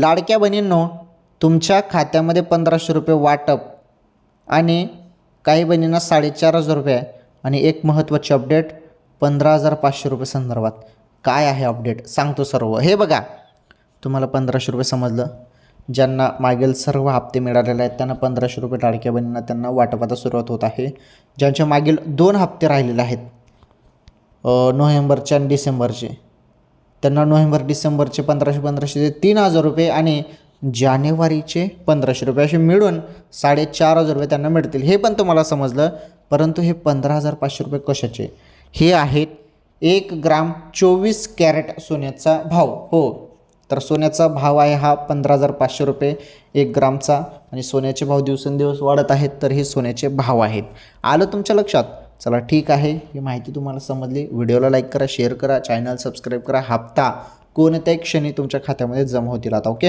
लाडक्या बहिणींनो, तुमच्या खात्यामध्ये 1500 रुपये वाटप आणि काही बहिणींना 4,500 रुपये आणि एक महत्त्वाची अपडेट 15,500 रुपये संदर्भात. काय आहे अपडेट सांगतो सर्व. हे बघा, तुम्हाला 1500 रुपये समजलं. ज्यांना मागील सर्व हप्ते मिळालेले आहेत त्यांना 1500 रुपये लाडक्या बहिणींना त्यांना वाटपाला सुरुवात होत आहे. ज्यांच्या मागील 2 हप्ते राहिलेले आहेत नोव्हेंबरचे आणि डिसेंबरचे, त्यांना नोव्हेंबर डिसेंबरचे 1500 3,000 रुपये आणि जानेवारीचे 1500 रुपये असे मिळून 4,500 रुपये त्यांना मिळतील. हे पण तुम्हाला समजलं. परंतु हे 15,500 रुपये कशाचे? हे आहेत 1 ग्राम 24 कॅरेट सोन्याचा भाव. हो, तर सोन्याचा भाव आहे हा 15,500 रुपये 1 ग्रामचा आणि सोन्याचे भाव दिवसेंदिवस वाढत आहेत, तर हे सोन्याचे भाव आहेत. आलं तुमच्या लक्षात? चला ठीक आहे, ही माहिती तुम्हाला समजली. व्हिडिओला लाईक करा, शेअर करा, चॅनल सबस्क्राईब करा. हप्ता कोणत्याही क्षणी तुमच्या खात्यामध्ये जमा होतील आता. ओके.